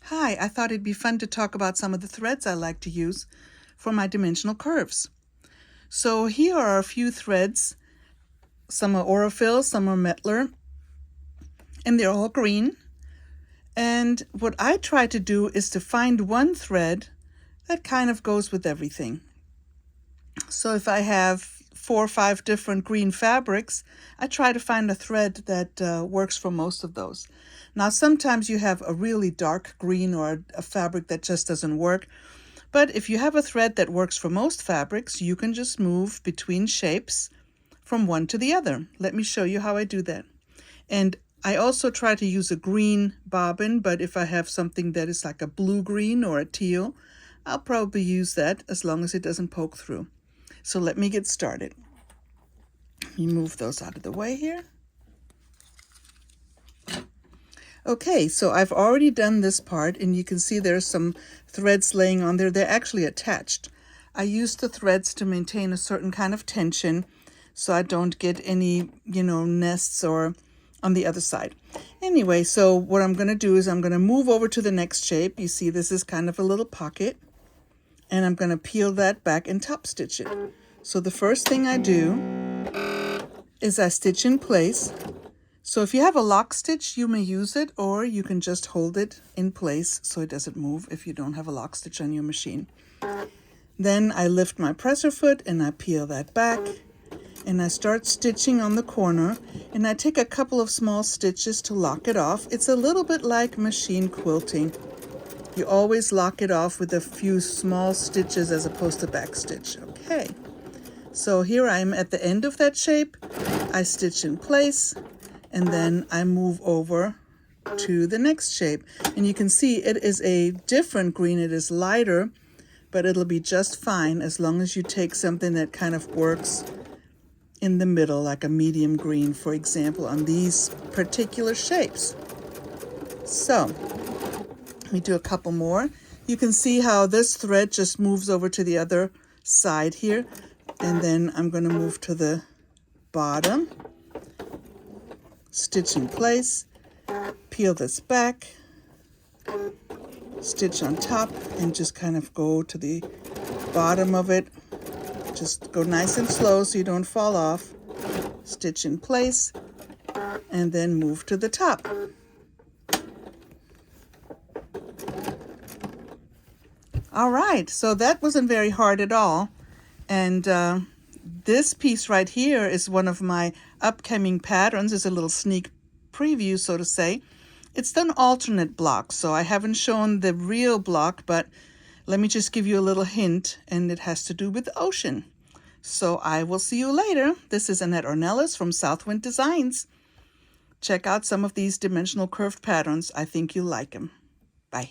Hi, I thought it'd be fun to talk about some of the threads I like to use for my dimensional curves. So here are a few threads. Some are Aurifil, some are Mettler, and they're all green. And what I try to do is to find one thread that kind of goes with everything. So if I have 4 or 5 different green fabrics, I try to find a thread that works for most of those. Now sometimes you have a really dark green or a fabric that just doesn't work, but if you have a thread that works for most fabrics, you can just move between shapes from one to the other. Let me show you how I do that. And I also try to use a green bobbin, but if I have something that is like a blue-green or a teal, I'll probably use that as long as it doesn't poke through. So let me get started. Let me move those out of the way here. Okay, so I've already done this part, and you can see there's some threads laying on there. They're actually attached. I use the threads to maintain a certain kind of tension so I don't get any, nests or on the other side. Anyway, so what I'm going to do is I'm going to move over to the next shape. You see this is kind of a little pocket, and I'm going to peel that back and top stitch it. So the first thing I do is I stitch in place. So if you have a lock stitch, you may use it, or you can just hold it in place so it doesn't move if you don't have a lock stitch on your machine. Then I lift my presser foot and I peel that back, and I start stitching on the corner, and I take a couple of small stitches to lock it off. It's a little bit like machine quilting. You always lock it off with a few small stitches as opposed to back stitch. Okay, so here I am at the end of that shape. I stitch in place, and then I move over to the next shape. And you can see it is a different green. It is lighter, but it'll be just fine as long as you take something that kind of works in the middle, like a medium green, for example, on these particular shapes. So let me do a couple more. You can see how this thread just moves over to the other side here. And then I'm going to move to the bottom, stitch in place, peel this back, stitch on top, and just kind of go to the bottom of it. Just go nice and slow so you don't fall off. Stitch in place, and then move to the top. All right, so that wasn't very hard at all. And this piece right here is one of my upcoming patterns. It's a little sneak preview, so to say. It's done alternate blocks, so I haven't shown the real block, but let me just give you a little hint, and it has to do with the ocean. So I will see you later. This is Annette Ornelas from Southwind Designs. Check out some of these dimensional curved patterns. I think you'll like them. Bye.